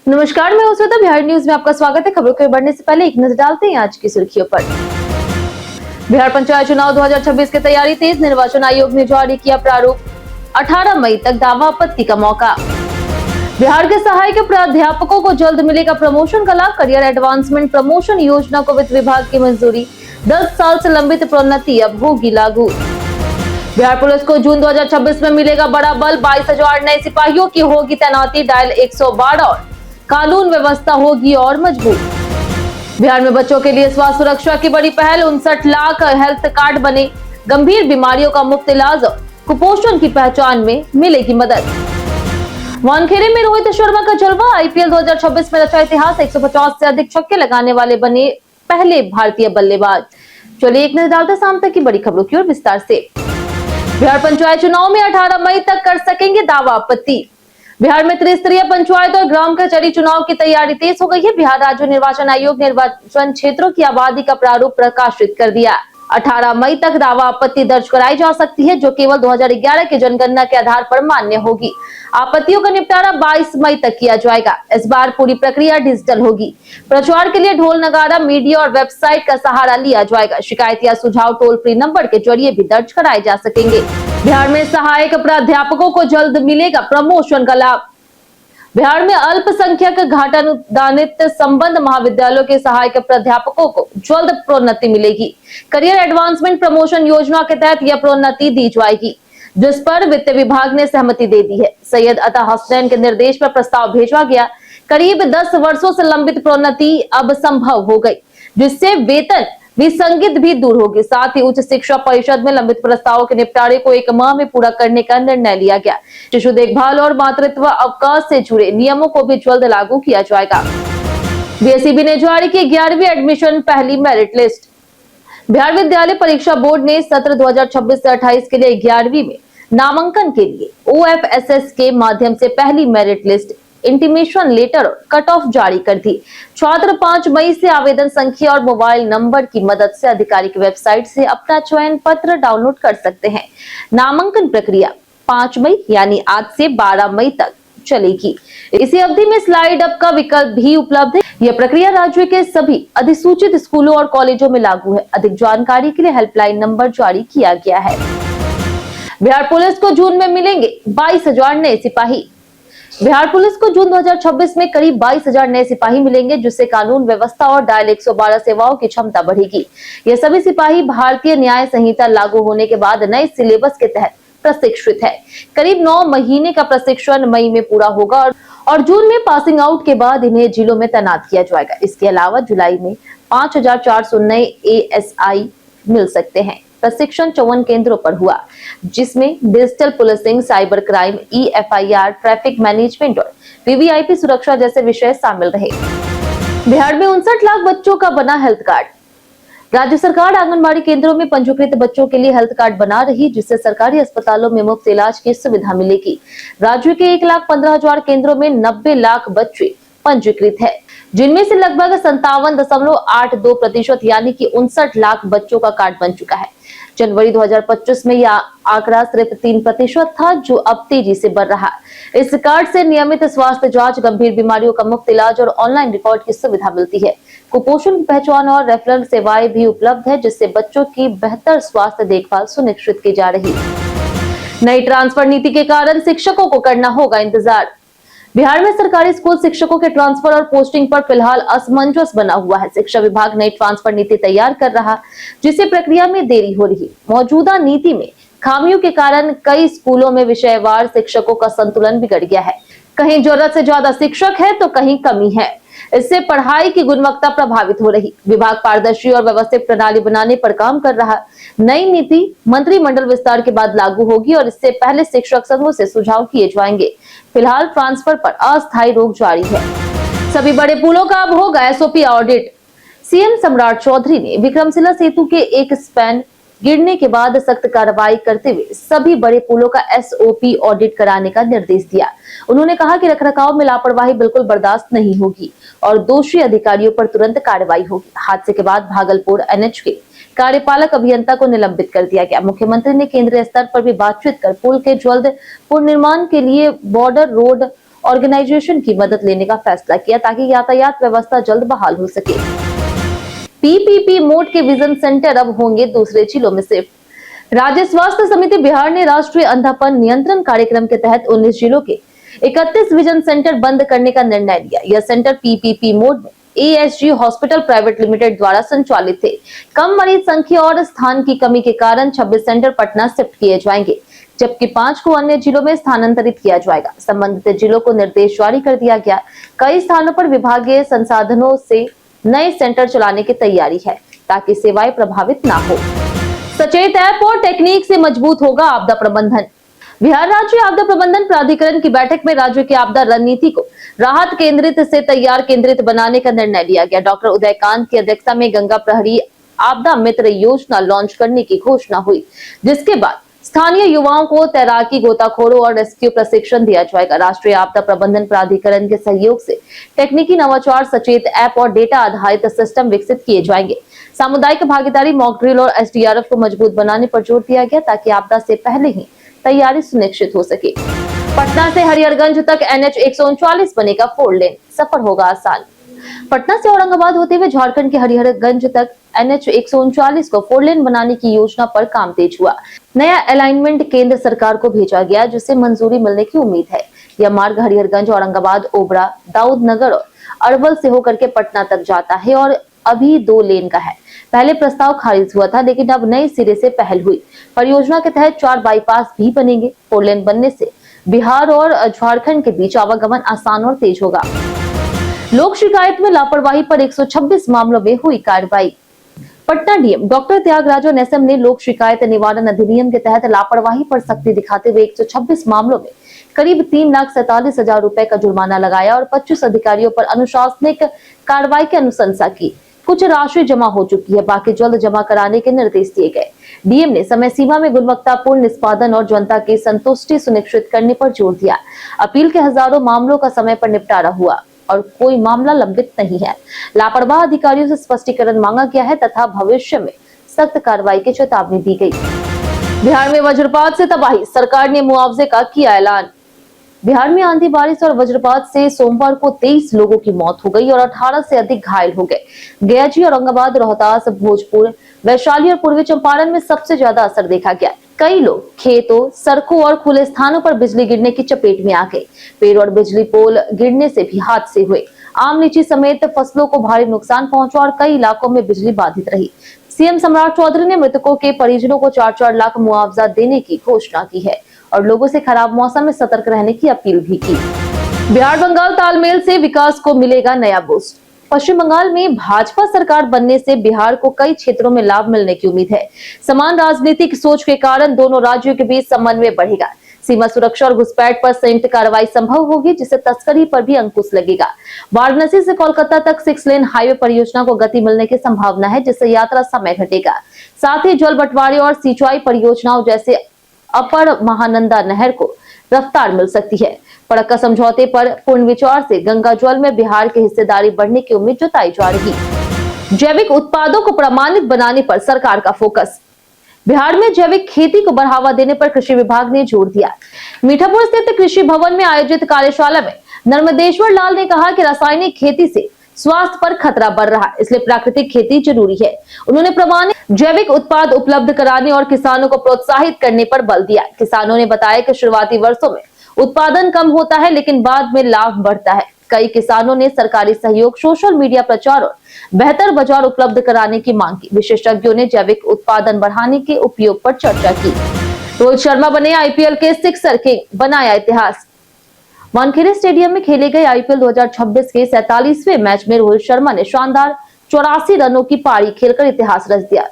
नमस्कार, मैं श्वेता। बिहार न्यूज में आपका स्वागत है। खबरों के बढ़ने से पहले एक नजर डालते हैं आज की सुर्खियों पर। बिहार पंचायत चुनाव 2026 की तैयारी तेज। निर्वाचन आयोग ने जारी किया प्रारूप। 18 मई तक दावा आपत्ति का मौका। बिहार के सहायक प्राध्यापकों को जल्द मिलेगा प्रमोशन का लाभ। करियर एडवांसमेंट प्रमोशन योजना को वित्त विभाग की मंजूरी। 10 साल से लंबित प्रोन्नति अब होगी लागू। बिहार पुलिस को जून 2026 में मिलेगा बड़ा बल। 22,000 नए सिपाहियों की होगी तैनाती। डायल 112 और कानून व्यवस्था होगी और मजबूत। बिहार में बच्चों के लिए स्वास्थ्य सुरक्षा की बड़ी पहल। 59 लाख हेल्थ कार्ड बने। गंभीर बीमारियों का मुफ्त इलाज और कुपोषण की पहचान में मिलेगी मदद। वानखेड़े में रोहित शर्मा का जलवा। आईपीएल 2026 में रचा इतिहास। 150 से अधिक छक्के लगाने वाले बने पहले भारतीय बल्लेबाज। चलिए एक नजर डालते शाम तक की बड़ी खबरों की ओर विस्तार से। बिहार पंचायत चुनाव में 18 मई तक कर सकेंगे दावा आपत्ति। बिहार में त्रिस्तरीय पंचायत और ग्राम कचहरी चुनाव की तैयारी तेज हो गई है। बिहार राज्य निर्वाचन आयोग ने निर्वाचन क्षेत्रों की आबादी का प्रारूप प्रकाशित कर दिया। 18 मई तक दावा आपत्ति दर्ज कराई जा सकती है, जो केवल 2011 की जनगणना के आधार पर मान्य होगी। आपत्तियों का निपटारा 22 मई तक किया जाएगा। इस बार पूरी प्रक्रिया डिजिटल होगी। प्रचार के लिए ढोल नगाड़ा, मीडिया और वेबसाइट का सहारा लिया जाएगा। शिकायत या सुझाव टोल फ्री नंबर के जरिए भी दर्ज कराए जा सकेंगे। बिहार में सहायक प्राध्यापकों को जल्द मिलेगा प्रमोशन का लाभ। बिहार में अल्पसंख्यक घाटानुदानित संबंध महाविद्यालयों के सहायक प्राध्यापकों को जल्द प्रोन्नति मिलेगी। करियर एडवांसमेंट प्रमोशन योजना के तहत यह प्रोन्नति दी जाएगी, जिस पर वित्त विभाग ने सहमति दे दी है। सैयद अता हसनैन के निर्देश पर प्रस्ताव भेजा गया। करीब 10 वर्षों से लंबित प्रोन्नति अब संभव हो गई, जिससे वेतन विसंगति भी दूर होगी। साथ ही उच्च शिक्षा परिषद में लंबित प्रस्तावों के निपटारे को 1 माह में पूरा करने का निर्णय लिया गया। शिशु देखभाल और मातृत्व अवकाश से जुड़े नियमों को भी जल्द लागू किया जाएगा। बीएसईबी ने जारी की 11वीं एडमिशन पहली मेरिट लिस्ट। बिहार विद्यालय परीक्षा बोर्ड ने सत्र 2026 से 28 के लिए 11वीं में नामांकन के लिए OFSS के माध्यम से पहली मेरिट लिस्ट, इंटीमेशन लेटर और कट ऑफ जारी कर दी। छात्र 5 मई से आवेदन संख्या और मोबाइल नंबर की मदद से आधिकारिक वेबसाइट से अपना चयन पत्र डाउनलोड कर सकते हैं। नामांकन प्रक्रिया 5 मई यानी आज से 12 मई तक चलेगी। इसी अवधि में स्लाइड अप का विकल्प भी उपलब्ध है। यह प्रक्रिया राज्य के सभी अधिसूचित स्कूलों और कॉलेजों में लागू है। अधिक जानकारी के लिए हेल्पलाइन नंबर जारी किया गया है। बिहार पुलिस को जून में मिलेंगे 22,000 नए सिपाही। बिहार पुलिस को जून 2026 में करीब 22,000 नए सिपाही मिलेंगे, जिससे कानून व्यवस्था और डायल 112 सेवाओं की क्षमता बढ़ेगी। ये सभी सिपाही भारतीय न्याय संहिता लागू होने के बाद नए सिलेबस के तहत प्रशिक्षित है। करीब 9 महीने का प्रशिक्षण मई में पूरा होगा और जून में पासिंग आउट के बाद इन्हें जिलों में तैनात किया जाएगा। इसके अलावा जुलाई में 5,400 नए ASI मिल सकते हैं। प्रशिक्षण 54 केंद्रों पर हुआ, जिसमें digital policing, cyber crime, EFIR, traffic management और VVIP सुरक्षा जैसे विषय शामिल रहे। बिहार में 59 लाख बच्चों का बना हेल्थ कार्ड। राज्य सरकार आंगनबाड़ी केंद्रों में पंजीकृत बच्चों के लिए हेल्थ कार्ड बना रही, जिससे सरकारी अस्पतालों में मुफ्त इलाज की सुविधा मिलेगी। राज्य के 1,15,000 केंद्रों में 90 लाख बच्चे पंजीकृत है, जिनमें से लगभग 57.82% यानी कि 59 लाख बच्चों का कार्ड बन चुका है। जनवरी 2025 में यह आंकड़ा सिर्फ 3% था, जो अब तेजी से बढ़ रहा है। इस कार्ड से नियमित स्वास्थ्य जांच, गंभीर बीमारियों का मुफ्त इलाज और ऑनलाइन रिकॉर्ड की सुविधा मिलती है। कुपोषण की पहचान और रेफरल सेवाएं भी उपलब्ध है, जिससे बच्चों की बेहतर स्वास्थ्य देखभाल सुनिश्चित की जा रही है। नई ट्रांसफर नीति के कारण शिक्षकों को करना होगा इंतजार। बिहार में सरकारी स्कूल शिक्षकों के ट्रांसफर और पोस्टिंग पर फिलहाल असमंजस बना हुआ है। शिक्षा विभाग नई ट्रांसफर नीति तैयार कर रहा, जिससे प्रक्रिया में देरी हो रही। मौजूदा नीति में खामियों के कारण कई स्कूलों में विषयवार शिक्षकों का संतुलन बिगड़ गया है। कहीं जरूरत से ज्यादा शिक्षक है तो कहीं कमी है। इससे पढ़ाई की गुणवत्ता प्रभावित हो रही। विभाग पारदर्शी और व्यवस्थित प्रणाली बनाने पर काम कर रहा। नई नीति मंत्रिमंडल विस्तार के बाद लागू होगी और इससे पहले शिक्षक संघों से सुझाव किए जाएंगे। फिलहाल ट्रांसफर पर अस्थायी रोक जारी है। सभी बड़े पुलों का अब होगा SOP ऑडिट। CM सम्राट चौधरी ने विक्रमशिला सेतु के एक स्पैन गिरने के बाद सख्त कार्रवाई करते हुए सभी बड़े पुलों का SOP ऑडिट कराने का निर्देश दिया। उन्होंने कहा कि रखरखाव में लापरवाही बिल्कुल बर्दाश्त नहीं होगी और दोषी अधिकारियों पर तुरंत कार्रवाई होगी। हादसे के बाद भागलपुर NH के कार्यपालक अभियंता को निलंबित कर दिया गया। मुख्यमंत्री ने केंद्रीय स्तर पर भी बातचीत कर पुल के जल्द पुनर्निर्माण के लिए बॉर्डर रोड ऑर्गेनाइजेशन की मदद लेने का फैसला किया ताकि यातायात व्यवस्था जल्द बहाल हो सके। पीपीपी मोड के विजन सेंटर अब होंगे दूसरे जिलों में सिर्फ। राज्य स्वास्थ्य समिति बिहार ने राष्ट्रीय अंधापन नियंत्रण कार्यक्रम के तहत 19 जिलों के 31 विजन सेंटर बंद करने का निर्णय लिया। यह सेंटर पीपीपी मोड में ASG हॉस्पिटल प्राइवेट लिमिटेड द्वारा संचालित थे। कम मरीज संख्या और स्थान की कमी के कारण 26 सेंटर पटना शिफ्ट किए जाएंगे, जबकि 5 को अन्य जिलों में स्थानांतरित किया जाएगा। संबंधित जिलों को निर्देश जारी कर दिया गया। कई स्थानों पर विभागीय संसाधनों से नए सेंटर चलाने की तैयारी है ताकि सेवाएं प्रभावित ना हो। सचेत ऐप और टेक्निक से मजबूत होगा आपदा प्रबंधन। बिहार राज्य आपदा प्रबंधन प्राधिकरण की बैठक में राज्य की आपदा रणनीति को राहत केंद्रित से तैयार केंद्रित बनाने का निर्णय लिया गया। डॉक्टर उदयकांत की अध्यक्षता में गंगा प्रहरी आपदा मित्र योजना लॉन्च करने की घोषणा हुई, जिसके बाद स्थानीय युवाओं को तैराकी, गोताखोरों और रेस्क्यू प्रशिक्षण दिया जाएगा। राष्ट्रीय आपदा प्रबंधन प्राधिकरण के सहयोग से तकनीकी नवाचार, सचेत ऐप और डेटा आधारित सिस्टम विकसित किए जाएंगे। सामुदायिक भागीदारी, मॉक ड्रिल और SDRF को मजबूत बनाने पर जोर दिया गया ताकि आपदा से पहले ही तैयारी सुनिश्चित हो सके। पटना से हरिहरगंज तक NH 139 बनेगा 4 लेन, सफर होगा आसान। पटना से औरंगाबाद होते हुए झारखंड के हरिहरगंज तक NH 139 को 4 लेन बनाने की योजना पर काम तेज हुआ। नया अलाइनमेंट केंद्र सरकार को भेजा गया, जिससे मंजूरी मिलने की उम्मीद है। यह मार्ग हरिहरगंज, औरंगाबाद, ओबरा, दाऊदनगर और अरवल से होकर के पटना तक जाता है और अभी 2 लेन का है। पहले प्रस्ताव खारिज हुआ था, लेकिन अब नए सिरे से पहल हुई। परियोजना के तहत 4 बाईपास भी बनेंगे। 4 लेन बनने से बिहार और झारखंड के बीच आवागमन आसान और तेज होगा। लोक शिकायत में लापरवाही पर 126 मामलों में हुई कार्रवाई। Patna DM doctor Tyagarajan SM ने लोक शिकायत निवारण अधिनियम के तहत लापरवाही पर सख्ती दिखाते हुए 126 मामलों में करीब 3,47,000 रुपए का जुर्माना लगाया और 25 अधिकारियों पर अनुशासनिक कार्रवाई की अनुशंसा की। कुछ राशि जमा हो चुकी है, बाकी जल्द जमा कराने के निर्देश दिए गए। डीएम ने समय सीमा में गुणवत्तापूर्ण निष्पादन और जनता की संतुष्टि सुनिश्चित करने पर जोर दिया। अपील के हजारों मामलों का समय पर निपटारा हुआ और कोई मामला लंबित नहीं है। लापरवाह अधिकारियों से स्पष्टीकरण मांगा गया है तथा भविष्य में सख्त कार्रवाई की चेतावनी दी गई। बिहार में वज्रपात से तबाही, सरकार ने मुआवजे का किया ऐलान। बिहार में आंधी, बारिश और वज्रपात से सोमवार को 23 लोगों की मौत हो गई और 18 से अधिक घायल हो गए। गया जी, औरंगाबाद, रोहतास, भोजपुर, वैशाली और पूर्वी चंपारण में सबसे ज्यादा असर देखा गया। कई लोग खेतों, सड़कों और खुले स्थानों पर बिजली गिरने की चपेट में आ गए। पेड़ और बिजली पोल गिरने से भी हादसे हुए। आम, लीची समेत फसलों को भारी नुकसान पहुंचा और कई इलाकों में बिजली बाधित रही। सीएम सम्राट चौधरी ने मृतकों के परिजनों को 4-4 लाख मुआवजा देने की घोषणा की है और लोगों से खराब मौसम में सतर्क रहने की अपील भी की। बिहार बंगाल तालमेल से विकास को मिलेगा नया बूस्ट। पश्चिम बंगाल में भाजपा सरकार बनने से बिहार को कई क्षेत्रों में लाभ मिलने की उम्मीद है। समान राजनीतिक सोच के कारण दोनों राज्यों के बीच समन्वय बढ़ेगा। सीमा सुरक्षा और घुसपैठ पर संयुक्त कार्रवाई संभव होगी, जिससे तस्करी पर भी अंकुश लगेगा। वाराणसी से कोलकाता तक 6 लेन हाईवे परियोजना को गति मिलने की संभावना है, जिससे यात्रा समय घटेगा। साथ ही जल बंटवारे और सिंचाई परियोजनाओं जैसे अपर महानंदा नहर को रफ्तार मिल सकती है। फड़क्का समझौते पर पूर्ण विचार से गंगा जल में बिहार की हिस्सेदारी बढ़ने की उम्मीद जताई जा रही। जैविक उत्पादों को प्रमाणित बनाने पर सरकार का फोकस। बिहार में जैविक खेती को बढ़ावा देने पर कृषि विभाग ने जोर दिया। मीठापुर स्थित कृषि भवन में आयोजित कार्यशाला में नर्मदेश्वर लाल ने कहा कि रासायनिक खेती से स्वास्थ्य पर खतरा बढ़ रहा है, इसलिए प्राकृतिक खेती जरूरी है। उन्होंने प्रमाणित जैविक उत्पाद उपलब्ध कराने और किसानों को प्रोत्साहित करने पर बल दिया। किसानों ने बताया कि शुरुआती वर्षों में उत्पादन कम होता है, लेकिन बाद में लाभ बढ़ता है। कई किसानों ने सरकारी सहयोग, सोशल मीडिया प्रचार और बेहतर बाजार उपलब्ध कराने की मांग की। विशेषज्ञों ने जैविक उत्पादन बढ़ाने के उपयोग पर चर्चा की। रोहित शर्मा बने IPL के सिक्सर किंग, बनाया इतिहास। वानखेड़े स्टेडियम में खेले गए IPL 2026 के 47वें मैच में रोहित शर्मा ने शानदार 84 रनों की पारी खेलकर इतिहास रच दिया।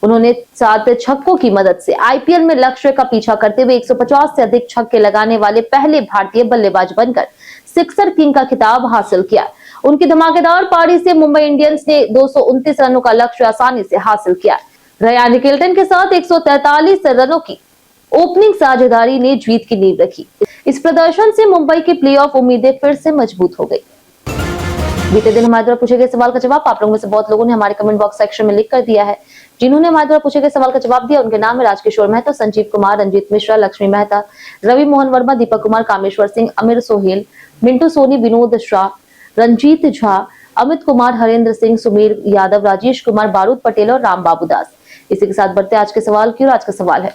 उन्होंने 7 छक्कों की मदद से IPL में लक्ष्य का पीछा करते हुए 150 से अधिक छक्के लगाने वाले पहले भारतीय बल्लेबाज बनकर सिक्सर किंग का खिताब हासिल किया। उनकी धमाकेदार पारी से मुंबई इंडियंस ने 229 रनों का लक्ष्य आसानी से हासिल किया। रयान रिकेल्टन के साथ 143 रनों की ओपनिंग साझेदारी ने जीत की नींव रखी। इस प्रदर्शन से मुंबई की प्लेऑफ उम्मीदें फिर से मजबूत हो गई। बीते दिन हमारे द्वारा पूछे गए सवाल का जवाब आप लोगों में से बहुत लोगों ने हमारे कमेंट बॉक्स सेक्शन में लिख कर दिया है। जिन्होंने हमारे द्वारा पूछे गए सवाल का जवाब दिया उनके नाम है राजकिशोर मेहता, संजीव कुमार, रंजीत मिश्रा, लक्ष्मी मेहता, रवि मोहन वर्मा, दीपक कुमार, कामेश्वर सिंह, अमीर सोहेल, मिंटू सोनी, विनोद शाह, रंजीत झा, अमित कुमार, हरेंद्र सिंह, सुमीर यादव, राजेश कुमार, बारूद पटेल और राम बाबू दास। इसी के साथ बढ़ते आज के सवाल की ओर। आज का सवाल है,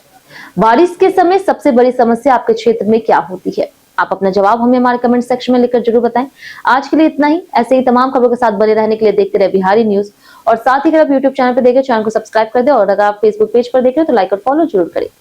बारिश के समय सबसे बड़ी समस्या आपके क्षेत्र में क्या होती है? आप अपना जवाब हमें हमारे कमेंट सेक्शन में लिखकर जरूर बताएं। आज के लिए इतना ही। ऐसे ही तमाम खबरों के साथ बने रहने के लिए देखते रहे बिहारी न्यूज। और साथ ही अगर आप यूट्यूब चैनल पर देखें, चैनल को सब्सक्राइब कर दे, और अगर आप फेसबुक पेज पर देख रहे हो तो लाइक और फॉलो जरूर करें।